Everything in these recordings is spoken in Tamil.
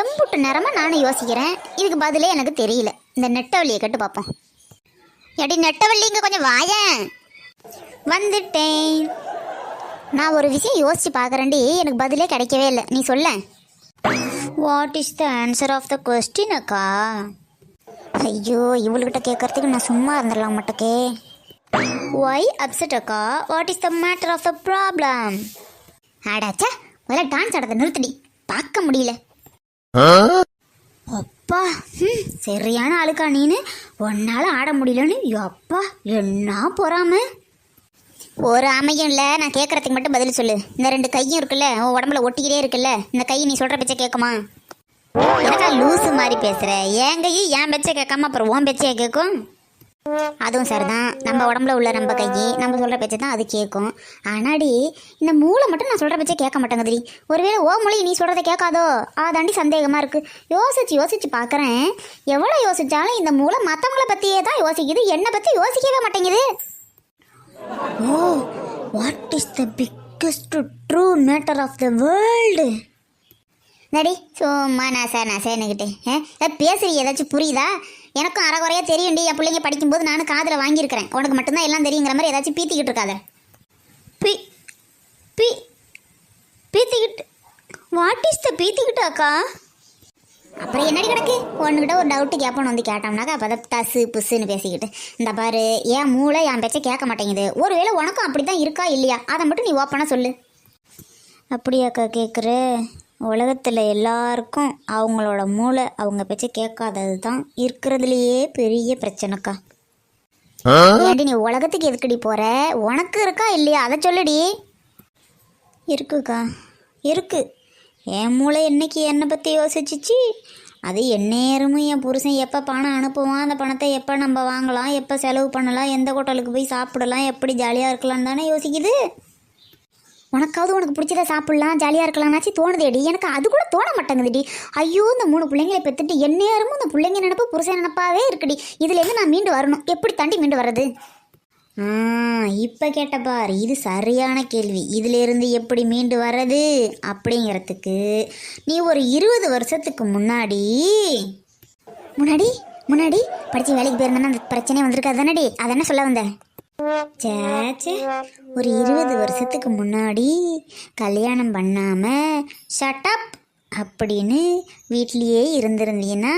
எம்புட்டு நேரமாக நானும் யோசிக்கிறேன், இதுக்கு பதிலே எனக்கு தெரியல. இந்த நெட்டவள்ளியை கேட்டு பார்ப்போம். எடி நெட்டவள்ளி, இங்கே கொஞ்சம் வாயேன். வந்துட்டேன். நான் ஒரு விஷயம் யோசிச்சு பார்க்குறேன்டி, எனக்கு பதிலே கிடைக்கவே இல்லை. நீ சொல்ல. What is the answer of the question அக்கா? ஐயோ, இவள்கிட்ட கேட்கறதுக்கு நான் சும்மா இருந்துடலாம் மாட்டேக்கே. ஒய் அப்செட் அக்கா? What is the matter of the problem? ஆடாச்சா, முதல்ல டான்ஸ் ஆடத்தை நிறுத்தடி, பார்க்க முடியல. அப்பா, சரியான ஆளுக்கா நீனு. ஒன்னால ஆட முடியலன்னு அப்பா என்ன பொறாம. ஒரு அமையும் இல்லை, நான் கேட்கறதுக்கு மட்டும் பதில் சொல்லு. இந்த 2 கையும் இருக்குல்ல, உன் உடம்புல ஒட்டிக்கிட்டே இருக்குல்ல, இந்த கை நீ சொல்ற பேச்சை கேட்குமா? எனக்கா லூசு மாதிரி பேசுற? என் கையை என் பேச்சை கேட்காம அப்புறம் உன் பேச்சையா கேட்கும்? அதுவும் சரிதான், நம்ம உடம்புல உள்ள நம்ம கை நம்ம சொல்ற பேச்சை தான் அது கேட்கும். ஆனாடி இந்த மூளை மட்டும் நான் சொல்ற பேச்சை கேட்க மாட்டேங்குதுடி. ஒருவேளை ஓ மூளை நீ சொல்றதை கேட்காதோ? அதாண்டி சந்தேகமா இருக்கு. யோசிச்சு பார்க்குறேன். எவ்வளோ யோசிச்சாலும் இந்த மூளை மற்றவங்கள பற்றியே தான் யோசிக்குது, என்னை பற்றி யோசிக்கவே மாட்டேங்குது. Oh, what is the biggest true matter of the world? நடி சும்மா நசன்னுக்கிட்டு பேசுறீ, ஏதாச்சும் புரியுதா? எனக்கும் அறகுறையா தெரியும்டி. என் பிள்ளைங்க படிக்கும்போது நானும் காதில் வாங்கியிருக்கிறேன். உனக்கு மட்டும்தான் எல்லாம் தெரியுங்கிற மாதிரி ஏதாச்சும் பீத்திக்கிட்டு இருக்காத. பீத்திக்கிட்டு? வாட் இஸ் த பீத்திக்கிட்டு அக்கா? அப்புறம் என்னடி கிடக்கு? ஒன்றுக்கிட்ட ஒரு டவுட்டு கேட்போன்னு வந்து கேட்டோம்னாக்கா அப்போ தான் தசு புஸ்ஸுன்னு பேசிக்கிட்டு. இந்த பாரு, என் மூளை என் பேச்சை கேட்க மாட்டேங்குது. ஒருவேளை உனக்கும் அப்படி தான் இருக்கா இல்லையா, அதை மட்டும் நீ ஓப்பனாக சொல்லு. அப்படியாக்கா கேட்குற? உலகத்தில் எல்லாருக்கும் அவங்களோட மூளை அவங்க பேச்சை கேட்காதது தான் இருக்கிறதுலையே பெரிய பிரச்சனைக்கா. ஏண்டி நீ உலகத்துக்கு எதுக்கடி போகிற? உனக்கு இருக்கா இல்லையா, அதை சொல்லுடி. இருக்குக்கா, இருக்கு. என் மூளை என்னைக்கு என்னை பற்றி யோசிச்சிச்சு. அது எந்நேரமும் என் புருஷன் எப்போ பணம் அனுப்புவான், அந்த பணத்தை எப்போ நம்ம வாங்கலாம், எப்போ செலவு பண்ணலாம், எந்த ஹோட்டலுக்கு போய் சாப்பிடலாம், எப்படி ஜாலியாக இருக்கலாம்னு தானே யோசிக்குது. உனக்காவது உனக்கு பிடிச்சதை சாப்பிட்லாம், ஜாலியாக இருக்கலாம்னாச்சு தோணுதேடி. எனக்கு அது கூட தோண மாட்டேங்குதுடி. ஐயோ, இந்த 3 பிள்ளைங்களை பெற்றுட்டு எந்நேரமும் இந்த பிள்ளைங்க நினப்பு புருஷன் நினப்பாவே இருக்குடி. இதுலேருந்து நான் மீண்டு வரணும். எப்படி தாண்டி மீண்டு வர்றது? இப்போ கேட்ட பார், இது சரியான கேள்வி. இதிலிருந்து எப்படி மீண்டு வர்றது அப்படிங்கிறதுக்கு நீ ஒரு 20 வருஷத்துக்கு முன்னாடி படித்து வேலைக்கு போயிருந்தேன்னா அந்த பிரச்சனையே வந்திருக்காது தானடி. அதை என்ன சொல்ல வந்தேன்? சேச்சே, ஒரு 20 வருஷத்துக்கு முன்னாடி கல்யாணம் பண்ணாமல் ஷட்டப் அப்படின்னு வீட்லேயே இருந்திருந்தீங்கன்னா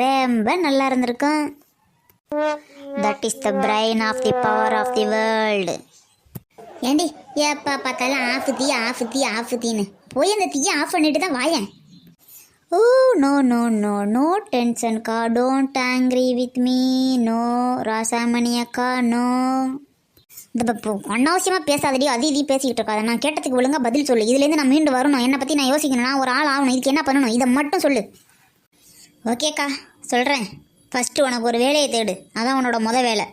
ரொம்ப நல்லா இருந்திருக்கும். That is the brain of the power of the world. ஏண்டி எப்போ பார்த்தாலும் ஆஃப் தீன்னு போய் அந்த தீயை ஆஃப் பண்ணிட்டு தான் வாயேன். ஓ நோ டென்ஷன்க்கா, don't angry with me. No Rasamani அக்கா, நோ. இந்த அனாவசியமாக பேசாதடி, இதையும் பேசிக்கிட்டு இருக்காத. நான் கேட்டதுக்கு ஒழுங்காக பதில் சொல்லு. இதுலேருந்து நான் மீண்டு வரணும், என்னை பற்றி நான் யோசிக்கணும், நான் ஒரு ஆள் ஆகணும். இதுக்கு என்ன பண்ணணும், இதை மட்டும் சொல்லு. ஓகேக்கா, சொல்கிறேன். ஃபஸ்ட்டு உனக்கு ஒரு வேலையை தேடு, அதான் உன்னோட வேலை.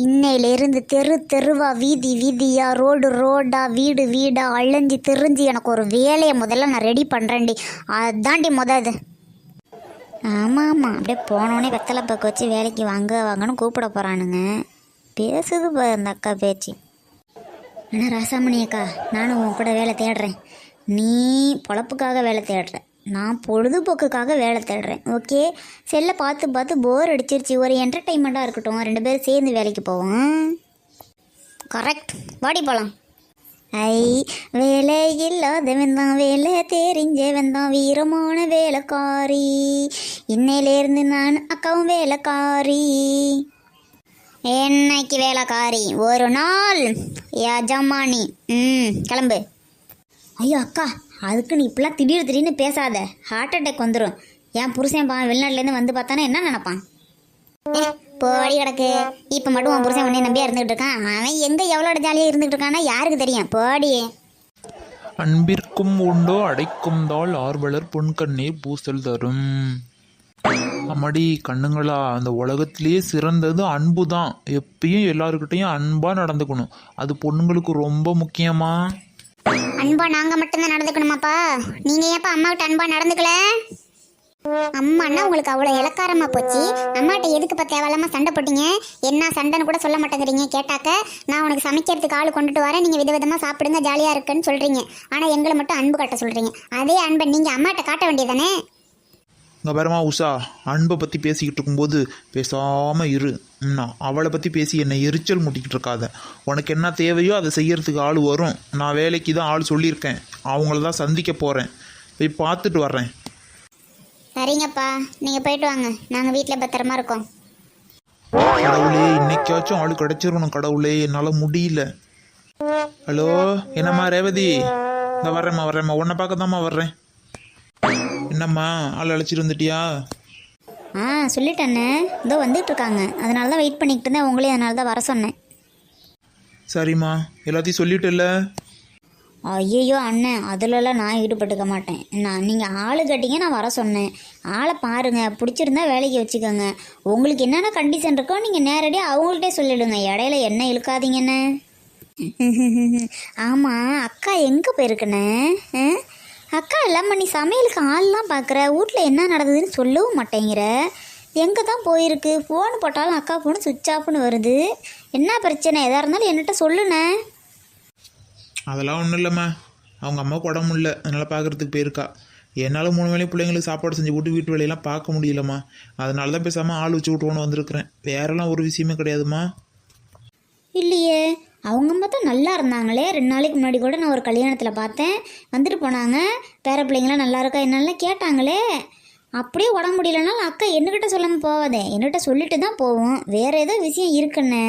இன்னையிலேருந்து தெருவா, வீதியா, ரோடா, வீடா அலைஞ்சி தெரிஞ்சு எனக்கு ஒரு வேலையை முதல்ல நான் ரெடி பண்ணுறேன்டி. அதான்டி இது. ஆமாம், அப்படியே போனோடனே வெத்தலை பக்கம் வச்சு வேலைக்கு வாங்கன்னு கூப்பிட போகிறானுங்க. பேசுது இந்த அக்கா பேச்சு. ஆனால் ராசாமணி அக்கா, நானும் உன் கூட வேலை தேடுறேன். நீ பொழப்புக்காக வேலை தேடுற, நான் பொழுதுபோக்குக்காக வேலை தேடுறேன். ஓகே, செல்லை பார்த்து போர் அடிச்சிருச்சு. ஒரு என்டர்டெயின்மெண்ட்டாக இருக்கட்டும், 2 பேரும் சேர்ந்து வேலைக்கு போவோம். கரெக்ட், வாடி போகலாம். வேலை இல்லாதவன் தான் வேலை தெரிஞ்சவன் தான் வீரமான வேலைக்காரி. இன்னையிலேருந்து நான் அக்காவும் வேலைக்காரி. என்னைக்கு வேலைக்காரி? ஒரு நாள் யஜமானி. கிளம்பு. ஐயோ அக்கா, அதுக்கு நீ இப்பெல்லாம் திடீர்னு பேசாத, ஹார்ட் அட்டாக் வந்துடும். என் புருஷன் வெளிநாட்டிலேருந்து வந்து பார்த்தானே என்ன நினைப்பான்? போடி கிடக்கு. இப்போ மட்டும் உன் புருஷன் உடனே நம்பியா இருந்துகிட்டு இருக்கான். அவன் எங்கே எவ்வளோ ஜாலியாக இருந்துகிட்டு இருக்கான்னா யாருக்கு தெரியும்? போடி. அன்பிற்கும் உண்டோ அடைக்கும் தாள் ஆர்வலர் பொன்கண்ணீர் பூசல் தரும். அம்மாடி கண்ணுங்களா, அந்த உலகத்திலேயே சிறந்தது அன்பு தான். எப்பயும் எல்லாருக்கிட்டையும் அன்பாக நடந்துக்கணும். அது பொண்ணுங்களுக்கு ரொம்ப முக்கியமா. அன்பா நாங்கள் மட்டும்தான் நடந்துக்கணுமாப்பா? நீங்கள் ஏன்ப்பா அம்மாவிட்ட அன்பா நடந்துக்கல? அம்மாண்ணா உங்களுக்கு அவ்வளோ இலக்காரமா போச்சு. அம்மாட்ட எதுக்கு இப்போ தேவையில்லாம சண்டை போட்டீங்க? என்ன சண்டைன்னு கூட சொல்ல மாட்டேங்கிறீங்க. கேட்டாக்க நான் உனக்கு சமைக்கிறதுக்கு ஆள் கொண்டுட்டு வரேன், நீங்கள் விதவிதமாக சாப்பிடுங்க, ஜாலியாக இருக்குன்னு சொல்கிறீங்க. ஆனால் எங்களை மட்டும் அன்பு காட்ட சொல்கிறீங்க. அதே அன்பை நீங்கள் அம்மாட்ட காட்ட வேண்டியதானே? இங்கே வரமா உஷா, அன்பை பற்றி பேசிக்கிட்டு இருக்கும்போது பேசாமல் இரு. அவளை பற்றி பேசி என்னை எரிச்சல் முட்டிக்கிட்டு இருக்காத. உனக்கு என்ன தேவையோ அதை செய்யறதுக்கு ஆள் வரும். நான் வேலைக்கு தான் ஆள் சொல்லியிருக்கேன், அவங்கள தான் சந்திக்க போகிறேன். போய் பார்த்துட்டு வர்றேன். சரிங்கப்பா, நீங்கள் போயிட்டு வாங்க, நாங்கள் வீட்டில் பத்திரமா இருக்கோம். கடவுளே, இன்னைக்காச்சும் ஆள் கிடைச்சிடணும் கடவுளே, என்னால் முடியல. ஹலோ, என்னம்மா ரேவதி? இந்த வர்றேம்மா உன்னை பார்க்க தாம்மா வர்றேன். என்னம்மா ஆள் அழைச்சிட்டு வந்துட்டியா? சொல்லிட்டேண்ணே, இதோ வந்துட்டு இருக்காங்க. அதனால தான் வெயிட் பண்ணிக்கிட்டு இருந்தேன், உங்களே அதனால தான் வர சொன்னேன். சரிம்மா, எல்லாத்தையும் சொல்லிட்டுல்ல? ஐயோ அண்ணன், அதிலெல்லாம் நான் ஈடுபட்டுக்க மாட்டேன். நீங்கள் ஆள் கட்டிங்க, நான் வர சொன்னேன். ஆளை பாருங்கள், பிடிச்சிருந்தா வேலைக்கு வச்சுக்கோங்க. உங்களுக்கு என்னென்ன கண்டிஷன் இருக்கோ நீங்கள் நேரடியாக அவங்கள்ட்டே சொல்லிவிடுங்க. இடையில என்ன இழுக்காதீங்கண்ணே. ஆமாம், அக்கா எங்கே போயிருக்குண்ணே? அக்கா இல்லாமல் நீ சமையலுக்கு ஆள்லாம் பார்க்குற, வீட்டில் என்ன நடக்குதுன்னு சொல்லவும் மாட்டேங்கிற. எங்கே தான் போயிருக்கு? ஃபோன் போட்டாலும் அக்கா ஃபோனு சுவிட்ச் ஆஃப்னு வருது. என்ன பிரச்சனை? எதாக இருந்தாலும் என்கிட்ட சொல்லுண்ணே. அதெல்லாம் ஒன்றும் இல்லைம்மா, அவங்க அம்மாவுக்கு உடம்பு இல்லை, அதனால் பார்க்குறதுக்கு போயிருக்கா. என்னால் 3 வேளையும் பிள்ளைங்களுக்கு சாப்பாடு செஞ்சு போட்டு வீட்டு வேலையெல்லாம் பார்க்க முடியலம்மா. அதனால தான் பேசாமல் ஆள் வச்சு விட்டுவோன்னு வந்திருக்கிறேன். வேறெல்லாம் ஒரு விஷயமே கிடையாதும்மா. இல்லையே, அவங்க அம்மா தான் நல்லா இருந்தாங்களே. 2 நாளைக்கு முன்னாடி கூட நான் ஒரு கல்யாணத்தில் பார்த்தேன், வந்துட்டு போனாங்க. பேர பிள்ளைங்களாம் நல்லா இருக்கா என்னெல்லாம் கேட்டாங்களே. அப்படியே உடம்பு முடியலனாலும் அக்கா என்னக்கிட்ட சொல்லாமல் போவாதே, என்கிட்ட சொல்லிட்டு தான் போவோம். வேறு ஏதோ விஷயம் இருக்குண்ணே.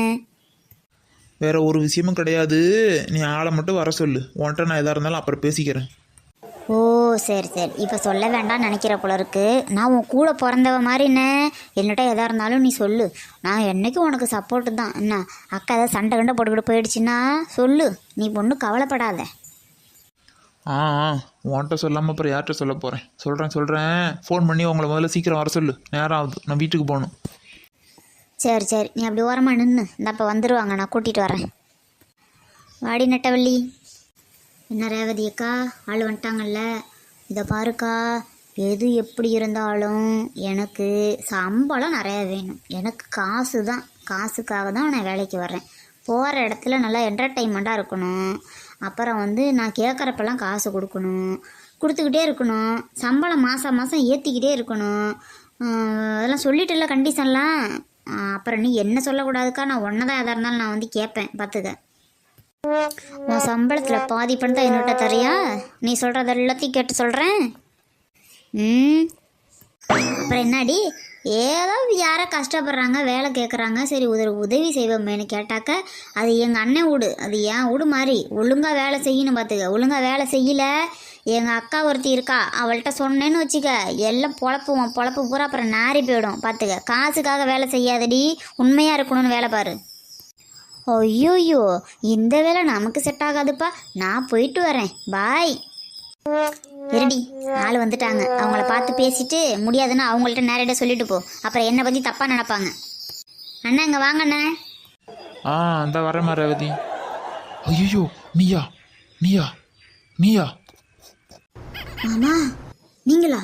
வேற ஒரு விஷயமும் கிடையாது, நீ ஆளை மட்டும் வர சொல்லு. உன்கிட்ட நான் எதாக இருந்தாலும் அப்புறம் பேசிக்கிறேன். ஓ சரி, இப்போ சொல்ல வேண்டாம்னு நினைக்கிற போல இருக்கு. நான் உன் கூட பிறந்தவ மாதிரிண்ணே, என்னட்ட எதாக இருந்தாலும் நீ சொல்லு. நான் என்றைக்கும் உனக்கு சப்போர்ட்டு தான். என்ன அக்கா ஏதாவது சண்டை கண்டை போட்டுக்கிட்டு போயிடுச்சுன்னா சொல்லு, நீ பொண்ணு கவலைப்படாத. உன்கிட்ட சொல்லாமல் அப்புறம் யார்கிட்ட சொல்ல போகிறேன்? சொல்கிறேன். ஃபோன் பண்ணி உங்களை முதல்ல சீக்கிரம் வர சொல்லு, நேரம் ஆகுது, நான் வீட்டுக்கு போகணும். சரி, நீ அப்படி ஓரமாக நின்று இந்தப்போ வந்துடுவாங்க, நான் கூட்டிகிட்டு வரேன். வாடி நெட்டவள்ளி. என்ன ரேவதி அக்கா, ஆள் வந்துட்டாங்கல்ல. இதை பாருக்கா, எது எப்படி இருந்தாலும் எனக்கு சம்பளம் நிறையா வேணும். எனக்கு காசு தான், காசுக்காக தான் நான் வேலைக்கு வர்றேன். போகிற இடத்துல நல்லா என்டர்டெயின்மெண்ட்டாக இருக்கணும். அப்புறம் நான் கேட்குறப்பெல்லாம் காசு கொடுத்துக்கிட்டே இருக்கணும். சம்பளம் மாதம் ஏற்றிக்கிட்டே இருக்கணும். அதெல்லாம் சொல்லிட்டுல கண்டிஷன்லாம். அப்புறம் நீ என்ன சொல்லக்கூடாதுக்கா, நான் ஒன்றை தான் எதாக இருந்தாலும் நான் கேட்பேன், பார்த்துக்க. உன் சம்பளத்தில் பாதி பணத்தை என்னோட தரியா? நீ சொல்கிறத எல்லாத்தையும் கேட்டு சொல்கிறேன். அப்புறம் என்னடி, ஏதோ யாரோ கஷ்டப்படுறாங்க, வேலை கேட்குறாங்க, சரி உதவி செய்வோமேனு கேட்டாக்க அது எங்கள் அண்ணன் வீடு, அது என் வீடு மாதிரி. ஒழுங்காக வேலை செய்யணும் பார்த்துக்க. ஒழுங்காக வேலை செய்யல, எங்கள் அக்கா ஒருத்தி இருக்கா, அவள்கிட்ட சொன்னேன்னு வச்சுக்க, எல்லாம் பொழப்பு பூரா அப்புறம் நாரி போயிடும் பார்த்துக்க. காசுக்காக வேலை செய்யாதடி, உண்மையாக இருக்கணும்னு வேலை பாரு. ஐயோயோ, இந்த வேலை நமக்கு செட் ஆகாதுப்பா, நான் போயிட்டு வரேன், பாய். இருடி, ஆள் வந்துட்டாங்க, அவங்கள பார்த்து பேசிட்டு முடியாதுன்னா அவங்கள்ட்ட நேரடியாக சொல்லிட்டு போ, அப்புறம் என்னை பற்றி தப்பாக நினைப்பாங்க. அண்ணா இங்கே வாங்கண்ணே. அந்த வரேன் ரேவதி. ஐயோ, நீயா? மாமா, நீங்களா?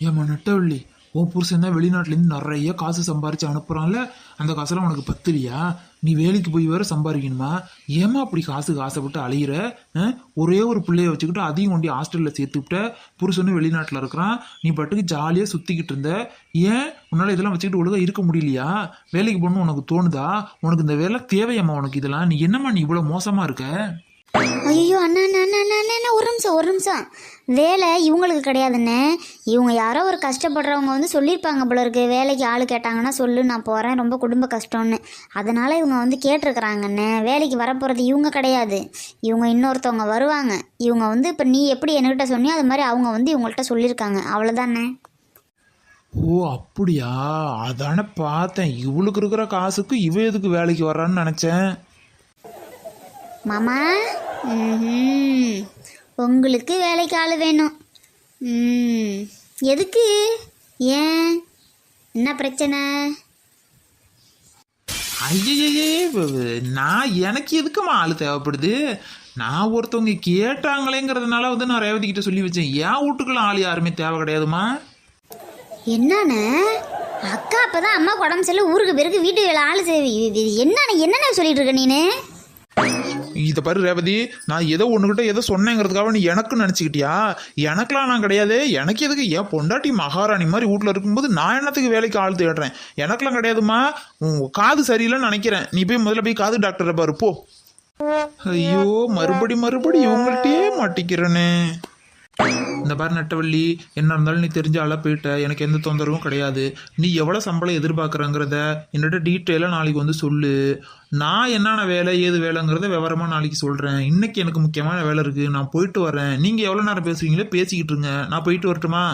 ஏம்மா நெட்டவள்ளி, உன் புருஷன் தான் வெளிநாட்டிலேருந்து நிறைய காசு சம்பாரிச்சு அனுப்புகிறான்ல, அந்த காசெல்லாம் உனக்கு பத்துலையா? நீ வேலைக்கு போய் வேற சம்பாதிக்கணுமா? ஏமா அப்படி காசுக்கு ஆசைப்பட்டு அலையிற? ஒரே ஒரு பிள்ளைய வச்சுக்கிட்டு அதையும் கொண்டு ஹாஸ்டலில் சேர்த்துக்கிட்ட, புருஷனும் வெளிநாட்டில் இருக்கிறான், நீ பாட்டுக்கு ஜாலியாக சுற்றிக்கிட்டு இருந்த. ஏன் உன்னால் இதெல்லாம் வச்சுக்கிட்டு ஒழுங்காக இருக்க முடியலையா? வேலைக்கு போகணும்னு உனக்கு தோணுதா? உனக்கு இந்த வேலை தேவையாம்மா உனக்கு இதெல்லாம்? நீ என்னம்மா நீ இவ்வளோ மோசமாக இருக்க? ஐயோ அண்ணா, ஒரு நிமிஷம். வேலை இவங்களுக்கு கிடையாதுண்ணே. இவங்க யாரோ ஒரு கஷ்டப்படுறவங்க சொல்லியிருப்பாங்க போல இருக்கு, வேலைக்கு ஆள் கேட்டாங்கன்னா சொல்லு, நான் போகிறேன், ரொம்ப குடும்ப கஷ்டம்னு. அதனால் இவங்க கேட்டிருக்கிறாங்கண்ணே. வேலைக்கு வரப்போகிறது இவங்க கிடையாது, இவங்க இன்னொருத்தவங்க வருவாங்க. இவங்க இப்போ நீ எப்படி என்கிட்ட சொன்னியோ அது மாதிரி அவங்க இவங்கள்ட்ட சொல்லியிருக்காங்க, அவ்வளோதானே. ஓ அப்படியா? அதானே பார்த்தேன், இவளுக்கு இருக்கிற காசுக்கு இவ எதுக்கு வேலைக்கு வர்றான்னு நினச்சேன். மாமா, உங்களுக்கு வேலைக்கு ஆள் வேணும். எதுக்கு? ஏன், என்ன பிரச்சனை? ஐயே, நான் எனக்கு எதுக்குமா ஆள் தேவைப்படுது? நான் ஒருத்தவங்க கேட்டாங்களேங்கிறதுனால வந்து நான் ரேவதி கிட்ட சொல்லி வச்சேன். என் வீட்டுக்குள்ள ஆள் யாருமே தேவை கிடையாதுமா. என்னண்ணே அக்கா அப்பதான் அம்மா உடம்பு செல்ல ஊருக்கு பிறகு வீட்டு வேலை ஆள் என்னண்ணே சொல்லிட்டு இருக்க நீனு? இதை பாரு ரேவதி, நான் ஏதோ ஒன்றுகிட்ட ஏதோ சொன்னேங்கிறதுக்காக நீ எனக்கு நினச்சிக்கிட்டியா? எனக்கெல்லாம் நான் கிடையாது. எனக்கு எதுக்கு என் பொண்டாட்டி மகாராணி மாதிரி வீட்டில் இருக்கும்போது நான் என்னத்துக்கு வேலைக்கு ஆள் தேடுறேன்? எனக்கெல்லாம் கிடையாதுமா. உன் காது சரியில்லைன்னு நினைக்கிறேன். நீ போய் முதல்ல போய் காது டாக்டரை பாரு போ. ஐயோ மறுபடி இவங்கள்ட்டே மாட்டிக்கிறேனே. இந்த பாரு நட்டவள்ளி, என்ன இருந்தாலும் நீ தெரிஞ்ச ஆளாக போயிட்ட, எனக்கு எந்த தொந்தரவும் கிடையாது. நீ எவ்வளோ சம்பளம் எதிர்பார்க்குறங்கிறத என்னோட டீட்டெயிலாக நாளைக்கு வந்து சொல்லு. நான் என்னென்ன வேலை ஏது வேலைங்கிறத விவரமாக நாளைக்கு சொல்கிறேன். இன்னைக்கு எனக்கு முக்கியமான வேலை இருக்குது, நான் போயிட்டு வரேன். நீங்கள் எவ்வளோ நேரம் பேசுவீங்களோ பேசிக்கிட்டு இருங்க, நான் போயிட்டு வரட்டுமா?